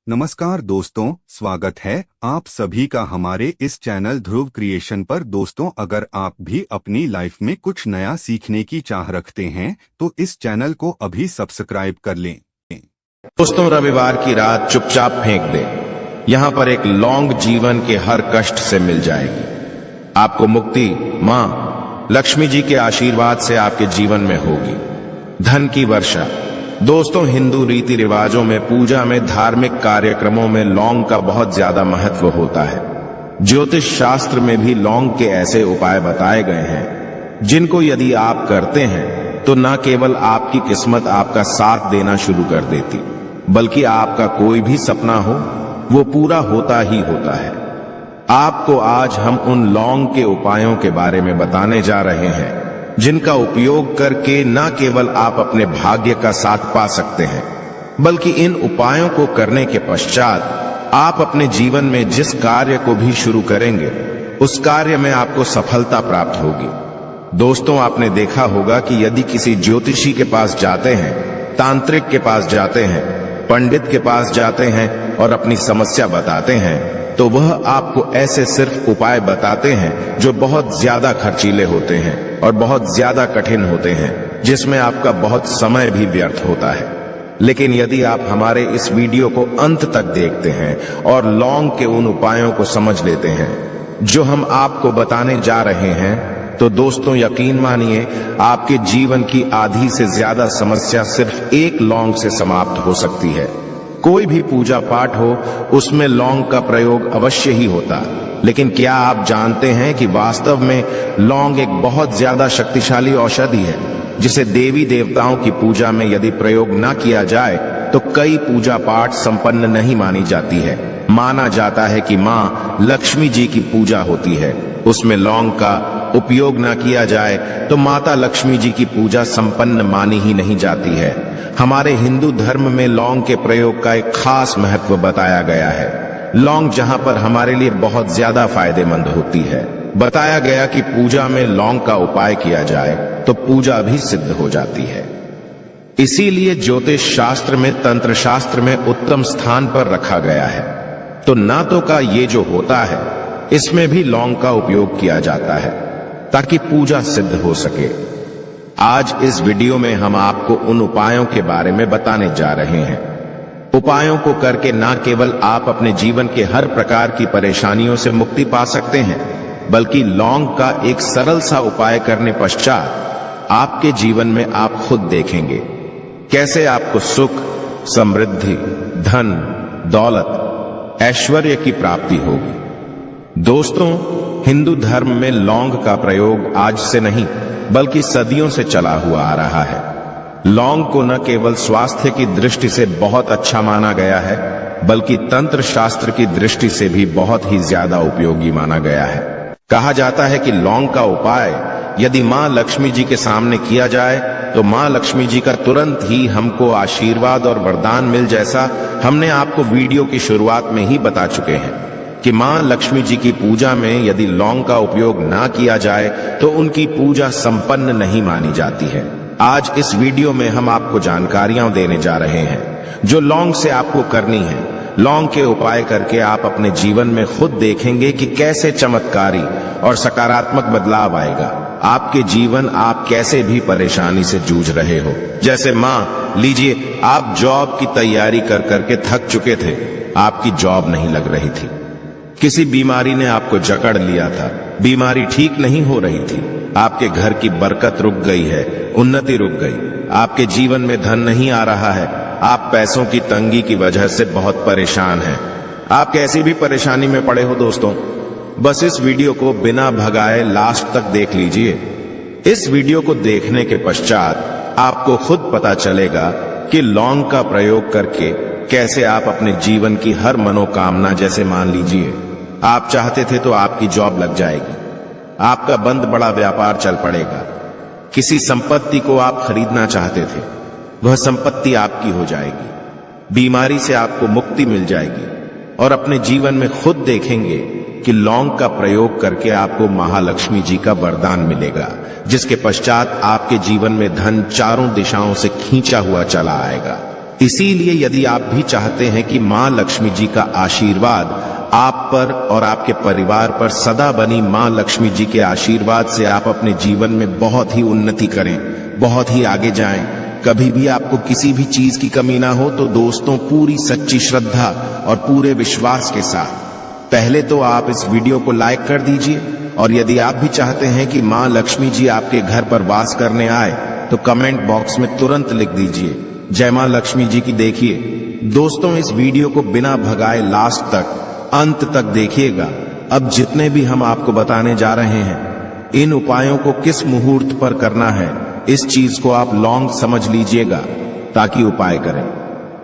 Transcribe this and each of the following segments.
नमस्कार दोस्तों, स्वागत है आप सभी का हमारे इस चैनल ध्रुव क्रिएशन पर। दोस्तों, अगर आप भी अपनी लाइफ में कुछ नया सीखने की चाह रखते हैं तो इस चैनल को अभी सब्सक्राइब कर लें। दोस्तों, रविवार की रात चुपचाप फेंक दे। यहाँ पर एक लौंग जीवन के हर कष्ट से मिल जाएगी। आपको मुक्ति माँ लक्ष्मी जी के आशीर्वाद से आपके जीवन में होगी। धन की वर्षा। दोस्तों, हिंदू रीति रिवाजों में, पूजा में, धार्मिक कार्यक्रमों में लौंग का बहुत ज्यादा महत्व होता है। ज्योतिष शास्त्र में भी लौंग के ऐसे उपाय बताए गए हैं जिनको यदि आप करते हैं तो न केवल आपकी किस्मत आपका साथ देना शुरू कर देती, बल्कि आपका कोई भी सपना हो वो पूरा होता ही होता है। आपको आज हम उन लौंग के उपायों के बारे में बताने जा रहे हैं जिनका उपयोग करके न केवल आप अपने भाग्य का साथ पा सकते हैं, बल्कि इन उपायों को करने के पश्चात आप अपने जीवन में जिस कार्य को भी शुरू करेंगे उस कार्य में आपको सफलता प्राप्त होगी। दोस्तों, आपने देखा होगा कि यदि किसी ज्योतिषी के पास जाते हैं, तांत्रिक के पास जाते हैं, पंडित के पास जाते हैं और अपनी समस्या बताते हैं तो वह आपको ऐसे सिर्फ उपाय बताते हैं जो बहुत ज्यादा खर्चीले होते हैं और बहुत ज्यादा कठिन होते हैं, जिसमें आपका बहुत समय भी व्यर्थ होता है। लेकिन यदि आप हमारे इस वीडियो को अंत तक देखते हैं और लौंग के उन उपायों को समझ लेते हैं जो हम आपको बताने जा रहे हैं, तो दोस्तों यकीन मानिए आपके जीवन की आधी से ज्यादा समस्या सिर्फ एक लौंग से समाप्त हो सकती है। कोई भी पूजा पाठ हो उसमें लौंग का प्रयोग अवश्य ही होता, लेकिन क्या आप जानते हैं कि वास्तव में लौंग एक बहुत ज्यादा शक्तिशाली औषधि है जिसे देवी देवताओं की पूजा में यदि प्रयोग न किया जाए तो कई पूजा पाठ संपन्न नहीं मानी जाती है। माना जाता है कि माँ लक्ष्मी जी की पूजा होती है, उसमें लौंग का उपयोग न किया जाए तो माता लक्ष्मी जी की पूजा संपन्न मानी ही नहीं जाती है। हमारे हिंदू धर्म में लौंग के प्रयोग का एक खास महत्व बताया गया है। लौंग जहां पर हमारे लिए बहुत ज्यादा फायदेमंद होती है, बताया गया कि पूजा में लौंग का उपाय किया जाए तो पूजा भी सिद्ध हो जाती है। इसीलिए ज्योतिष शास्त्र में, तंत्र शास्त्र में उत्तम स्थान पर रखा गया है। तो नातों का ये जो होता है इसमें भी लौंग का उपयोग किया जाता है ताकि पूजा सिद्ध हो सके। आज इस वीडियो में हम आपको उन उपायों के बारे में बताने जा रहे हैं। उपायों को करके न केवल आप अपने जीवन के हर प्रकार की परेशानियों से मुक्ति पा सकते हैं, बल्कि लौंग का एक सरल सा उपाय करने पश्चात आपके जीवन में आप खुद देखेंगे कैसे आपको सुख, समृद्धि, धन, दौलत, ऐश्वर्य की प्राप्ति होगी। दोस्तों, हिंदू धर्म में लौंग का प्रयोग आज से नहीं बल्कि सदियों से चला हुआ आ रहा है। लौंग को न केवल स्वास्थ्य की दृष्टि से बहुत अच्छा माना गया है, बल्कि तंत्र शास्त्र की दृष्टि से भी बहुत ही ज्यादा उपयोगी माना गया है। कहा जाता है कि लौंग का उपाय यदि माँ लक्ष्मी जी के सामने किया जाए तो माँ लक्ष्मी जी का तुरंत ही हमको आशीर्वाद और वरदान मिल, जैसा हमने आपको वीडियो की शुरुआत में ही बता चुके हैं कि माँ लक्ष्मी जी की पूजा में यदि लौंग का उपयोग ना किया जाए तो उनकी पूजा संपन्न नहीं मानी जाती है। आज इस वीडियो में हम आपको जानकारियां देने जा रहे हैं जो लौंग से आपको करनी है। लौंग के उपाय करके आप अपने जीवन में खुद देखेंगे कि कैसे चमत्कारी और सकारात्मक बदलाव आएगा। आपके जीवन, आप कैसे भी परेशानी से जूझ रहे हो, जैसे माँ लीजिए आप जॉब की तैयारी कर करके थक चुके थे, आपकी जॉब नहीं लग रही थी, किसी बीमारी ने आपको जकड़ लिया था, बीमारी ठीक नहीं हो रही थी, आपके घर की बरकत रुक गई है, उन्नति रुक गई, आपके जीवन में धन नहीं आ रहा है, आप पैसों की तंगी की वजह से बहुत परेशान हैं। आप कैसी भी परेशानी में पड़े हो दोस्तों, बस इस वीडियो को बिना भगाए लास्ट तक देख लीजिए। इस वीडियो को देखने के पश्चात आपको खुद पता चलेगा कि लौंग का प्रयोग करके कैसे आप अपने जीवन की हर मनोकामना, जैसे मान लीजिए आप चाहते थे तो आपकी जॉब लग जाएगी, आपका बंद बड़ा व्यापार चल पड़ेगा, किसी संपत्ति को आप खरीदना चाहते थे वह संपत्ति आपकी हो जाएगी, बीमारी से आपको मुक्ति मिल जाएगी और अपने जीवन में खुद देखेंगे कि लौंग का प्रयोग करके आपको महालक्ष्मी जी का वरदान मिलेगा, जिसके पश्चात आपके जीवन में धन चारों दिशाओं से खींचा हुआ चला आएगा। इसीलिए यदि आप भी चाहते हैं कि मां लक्ष्मी जी का आशीर्वाद आप पर और आपके परिवार पर सदा बनी मां लक्ष्मी जी के आशीर्वाद से आप अपने जीवन में बहुत ही उन्नति करें, बहुत ही आगे जाएं, कभी भी आपको किसी भी चीज की कमी ना हो, तो दोस्तों पूरी सच्ची श्रद्धा और पूरे विश्वास के साथ पहले तो आप इस वीडियो को लाइक कर दीजिए, और यदि आप भी चाहते हैं कि मां लक्ष्मी जी आपके घर पर वास करने आए तो कमेंट बॉक्स में तुरंत लिख दीजिए जय मां लक्ष्मी जी की। देखिए दोस्तों, इस वीडियो को बिना भगाए लास्ट तक अंत तक देखिएगा। अब जितने भी हम आपको बताने जा रहे हैं, इन उपायों को किस मुहूर्त पर करना है, इस चीज को आप लॉन्ग समझ लीजिएगा ताकि उपाय करें।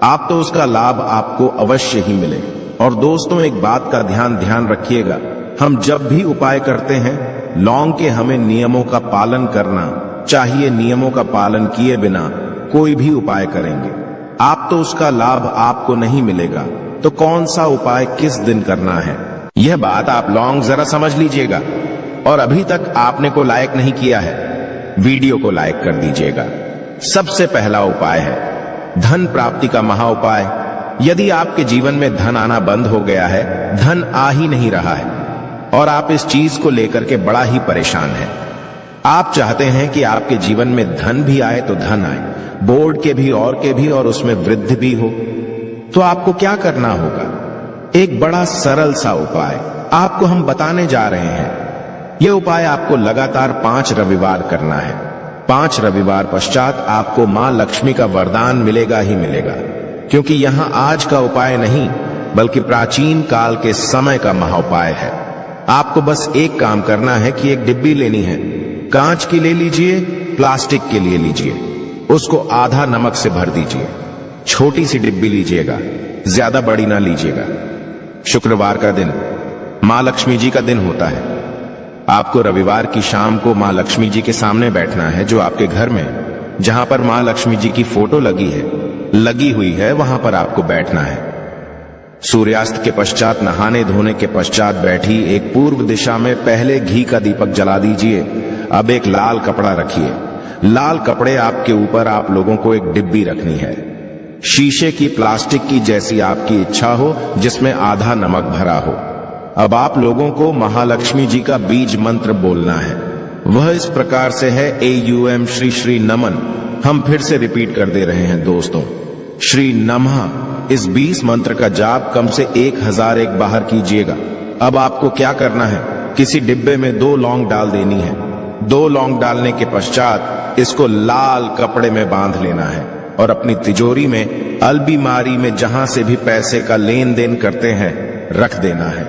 आप तो उसका लाभ आपको अवश्य ही मिले। और दोस्तों एक बात का ध्यान रखिएगा, हम जब भी उपाय करते हैं लॉन्ग के हमें नियमों का पालन करना चाहिए। नियमों का पालन किए बिना कोई भी उपाय करेंगे आप तो उसका लाभ आपको नहीं मिलेगा। तो कौन सा उपाय किस दिन करना है, यह बात आप लॉन्ग जरा समझ लीजिएगा। और अभी तक आपने को लाइक नहीं किया है, वीडियो को लाइक कर दीजिएगा। सबसे पहला उपाय है धन प्राप्ति का महा उपाय। यदि आपके जीवन में धन आना बंद हो गया है, धन आ ही नहीं रहा है और आप इस चीज को लेकर के बड़ा ही परेशान हैं, आप चाहते हैं कि आपके जीवन में धन भी आए तो धन आए, बोर्ड के भी और उसमें वृद्धि भी हो, तो आपको क्या करना होगा? एक बड़ा सरल सा उपाय आपको हम बताने जा रहे हैं। यह उपाय आपको लगातार 5 रविवार करना है। 5 रविवार पश्चात आपको मां लक्ष्मी का वरदान मिलेगा ही मिलेगा, क्योंकि यहां आज का उपाय नहीं बल्कि प्राचीन काल के समय का महाउपाय है। आपको बस एक काम करना है कि एक डिब्बी लेनी है, कांच की ले लीजिए, प्लास्टिक के लिए लीजिए, उसको आधा नमक से भर दीजिए। छोटी सी डिब्बी लीजिएगा, ज्यादा बड़ी ना लीजिएगा। शुक्रवार का दिन मां लक्ष्मी जी का दिन होता है। आपको रविवार की शाम को मां लक्ष्मी जी के सामने बैठना है, जो आपके घर में जहां पर मां लक्ष्मी जी की फोटो लगी हुई है वहां पर आपको बैठना है। सूर्यास्त के पश्चात नहाने धोने के पश्चात बैठी एक पूर्व दिशा में पहले घी का दीपक जला दीजिए। अब एक लाल कपड़ा रखिए। लाल कपड़े आपके ऊपर आप लोगों को एक डिब्बी रखनी है, शीशे की, प्लास्टिक की, जैसी आपकी इच्छा हो, जिसमें आधा नमक भरा हो। अब आप लोगों को महालक्ष्मी जी का बीज मंत्र बोलना है। वह इस प्रकार से है AUM श्री श्री नमन। हम फिर से रिपीट कर दे रहे हैं दोस्तों, श्री नमः। इस 20 मंत्र का जाप कम से 1001 बाहर कीजिएगा। अब आपको क्या करना है, किसी डिब्बे में 2 लौंग डाल देनी है। 2 लौंग डालने के पश्चात इसको लाल कपड़े में बांध लेना है और अपनी तिजोरी में, अलमारी में, जहां से भी पैसे का लेन देन करते हैं, रख देना है।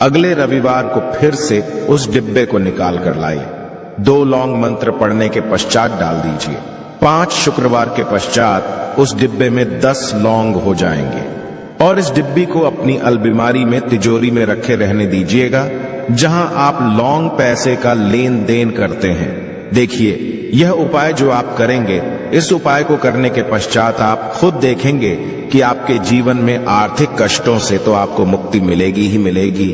अगले रविवार को फिर से उस डिब्बे को निकाल कर लाइए। 2 लौंग मंत्र पढ़ने के पश्चात डाल दीजिए। 5 शुक्रवार के पश्चात उस डिब्बे में 10 लौंग हो जाएंगे और इस डिब्बी को अपनी अलमारी में, तिजोरी में रखे रहने दीजिएगा, जहां आप लौंग पैसे का लेन देन करते हैं। देखिए यह उपाय जो आप करेंगे, इस उपाय को करने के पश्चात आप खुद देखेंगे कि आपके जीवन में आर्थिक कष्टों से तो आपको मुक्ति मिलेगी ही मिलेगी।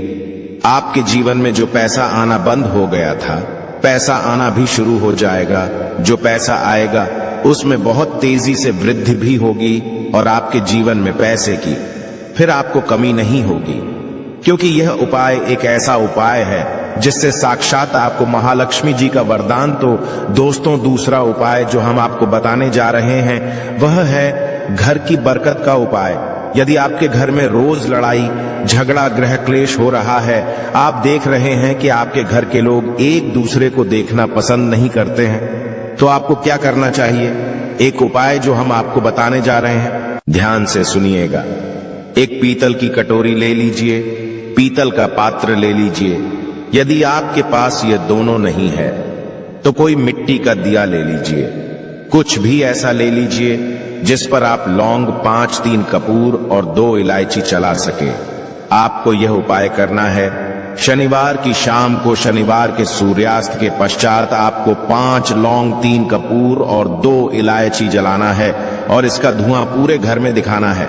आपके जीवन में जो पैसा आना बंद हो गया था, पैसा आना भी शुरू हो जाएगा। जो पैसा आएगा उसमें बहुत तेजी से वृद्धि भी होगी और आपके जीवन में पैसे की फिर आपको कमी नहीं होगी, क्योंकि यह उपाय एक ऐसा उपाय है जिससे साक्षात आपको महालक्ष्मी जी का वरदान। तो दोस्तों दूसरा उपाय जो हम आपको बताने जा रहे हैं वह है घर की बरकत का उपाय। यदि आपके घर में रोज लड़ाई झगड़ा गृह क्लेश हो रहा है, आप देख रहे हैं कि आपके घर के लोग एक दूसरे को देखना पसंद नहीं करते हैं, तो आपको क्या करना चाहिए? एक उपाय जो हम आपको बताने जा रहे हैं, ध्यान से सुनिएगा। एक पीतल की कटोरी ले लीजिए, पीतल का पात्र ले लीजिए। यदि आपके पास ये दोनों नहीं है तो कोई मिट्टी का दिया ले लीजिए। कुछ भी ऐसा ले लीजिए जिस पर आप लौंग, 5-3 कपूर और 2 इलायची चला सके। आपको यह उपाय करना है शनिवार की शाम को। शनिवार के सूर्यास्त के पश्चात आपको 5 लौंग, 3 कपूर और 2 इलायची जलाना है और इसका धुआं पूरे घर में दिखाना है।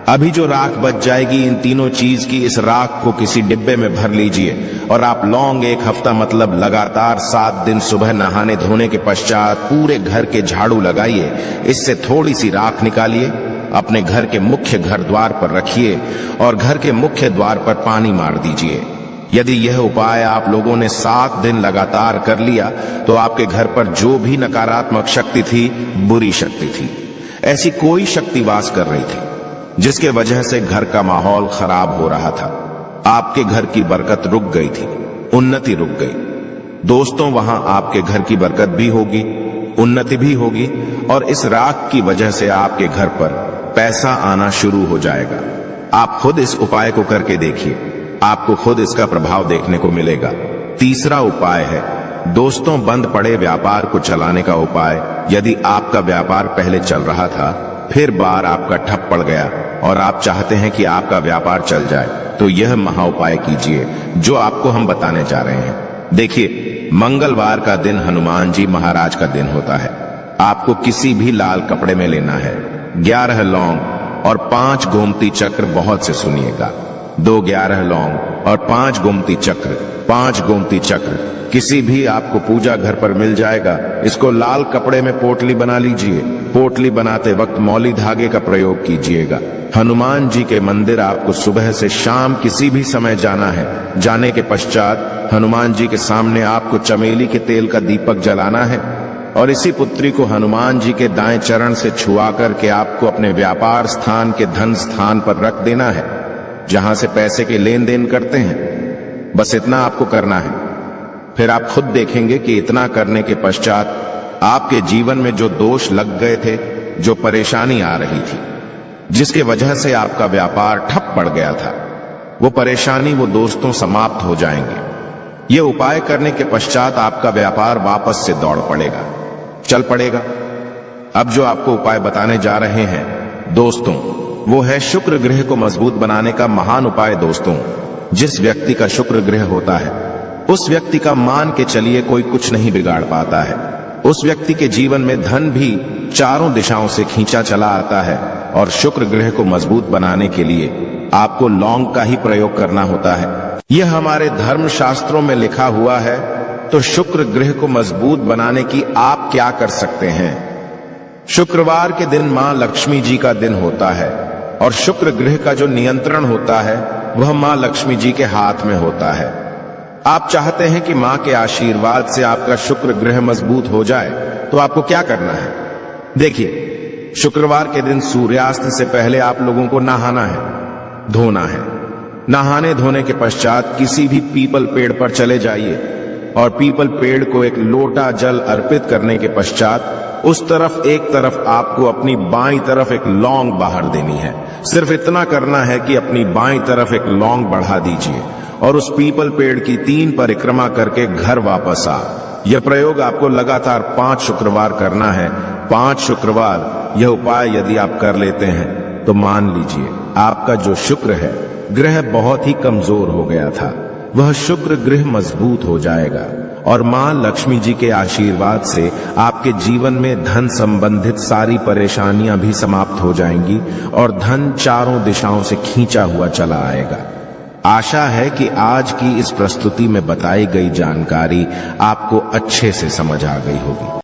अभी जो राख बच जाएगी इन तीनों चीज की, इस राख को किसी डिब्बे में भर लीजिए और आप लौंग 1 हफ्ता मतलब लगातार 7 दिन सुबह नहाने धोने के पश्चात पूरे घर के झाड़ू लगाइए। इससे थोड़ी सी राख निकालिए अपने घर के मुख्य घर द्वार पर रखिए और घर के मुख्य द्वार पर पानी मार दीजिए। यदि यह उपाय आप लोगों ने 7 दिन लगातार कर लिया तो आपके घर पर जो भी नकारात्मक शक्ति थी, बुरी शक्ति थी, ऐसी कोई शक्ति वास कर रही थी जिसके वजह से घर का माहौल खराब हो रहा था, आपके घर की बरकत रुक गई थी, उन्नति रुक गई। दोस्तों, वहां आपके घर की बरकत भी होगी, उन्नति भी होगी और इस राख की वजह से आपके घर पर पैसा आना शुरू हो जाएगा। आप खुद इस उपाय को करके देखिए, आपको खुद इसका प्रभाव देखने को मिलेगा। तीसरा उपाय है दोस्तों, बंद पड़े व्यापार को चलाने का उपाय। यदि आपका व्यापार पहले चल रहा था, फिर बार आपका ठप पड़ गया और आप चाहते हैं कि आपका व्यापार चल जाए, तो यह महा उपाय कीजिए जो आपको हम बताने जा रहे हैं। देखिए, मंगलवार का दिन हनुमान जी महाराज का दिन होता है। आपको किसी भी लाल कपड़े में लेना है 11 लौंग और 5 गोमती चक्र। बहुत से सुनिएगा, 2 11 लौंग और 5 गोमती चक्र। 5 गोमती चक्र किसी भी आपको पूजा घर पर मिल जाएगा। इसको लाल कपड़े में पोटली बना लीजिए। पोटली बनाते वक्त मौली धागे का प्रयोग कीजिएगा। हनुमान जी के मंदिर आपको सुबह से शाम किसी भी समय जाना है। जाने के पश्चात हनुमान जी के सामने आपको चमेली के तेल का दीपक जलाना है और इसी पुत्री को हनुमान जी के दाएं चरण से छुआ करके आपको अपने व्यापार स्थान के धन स्थान पर रख देना है, जहां से पैसे के लेन देन करते हैं। बस इतना आपको करना है। फिर आप खुद देखेंगे कि इतना करने के पश्चात आपके जीवन में जो दोष लग गए थे, जो परेशानी आ रही थी, जिसके वजह से आपका व्यापार ठप पड़ गया था, वो परेशानी, वो दोस्तों समाप्त हो जाएंगे। ये उपाय करने के पश्चात आपका व्यापार वापस से दौड़ पड़ेगा, चल पड़ेगा। अब जो आपको उपाय बताने जा रहे हैं दोस्तों, वो है शुक्र ग्रह को मजबूत बनाने का महान उपाय। दोस्तों, जिस व्यक्ति का शुक्र ग्रह होता है, उस व्यक्ति का मान के चलिए कोई कुछ नहीं बिगाड़ पाता है। उस व्यक्ति के जीवन में धन भी चारों दिशाओं से खींचा चला आता है। और शुक्र ग्रह को मजबूत बनाने के लिए आपको लौंग का ही प्रयोग करना होता है। यह हमारे धर्म शास्त्रों में लिखा हुआ है। तो शुक्र ग्रह को मजबूत बनाने की आप क्या कर सकते हैं? शुक्रवार के दिन मां लक्ष्मी जी का दिन होता है और शुक्र ग्रह का जो नियंत्रण होता है वह मां लक्ष्मी जी के हाथ में होता है। आप चाहते हैं कि मां के आशीर्वाद से आपका शुक्र ग्रह मजबूत हो जाए, तो आपको क्या करना है? देखिए, शुक्रवार के दिन सूर्यास्त से पहले आप लोगों को नहाना है, धोना है। नहाने धोने के पश्चात किसी भी पीपल पेड़ पर चले जाइए और पीपल पेड़ को एक लोटा जल अर्पित करने के पश्चात उस तरफ एक तरफ आपको अपनी बाईं तरफ एक लौंग बाहर देनी है। सिर्फ इतना करना है कि अपनी बाईं तरफ एक लौंग बढ़ा दीजिए और उस पीपल पेड़ की 3 परिक्रमा करके घर वापस आ। यह प्रयोग आपको लगातार 5 शुक्रवार करना है। 5 शुक्रवार यह उपाय यदि आप कर लेते हैं तो मान लीजिए आपका जो शुक्र है ग्रह बहुत ही कमजोर हो गया था, वह शुक्र ग्रह मजबूत हो जाएगा और मां लक्ष्मी जी के आशीर्वाद से आपके जीवन में धन संबंधित सारी परेशानियां भी समाप्त हो जाएंगी और धन चारों दिशाओं से खींचा हुआ चला आएगा। आशा है कि आज की इस प्रस्तुति में बताई गई जानकारी आपको अच्छे से समझ आ गई होगी।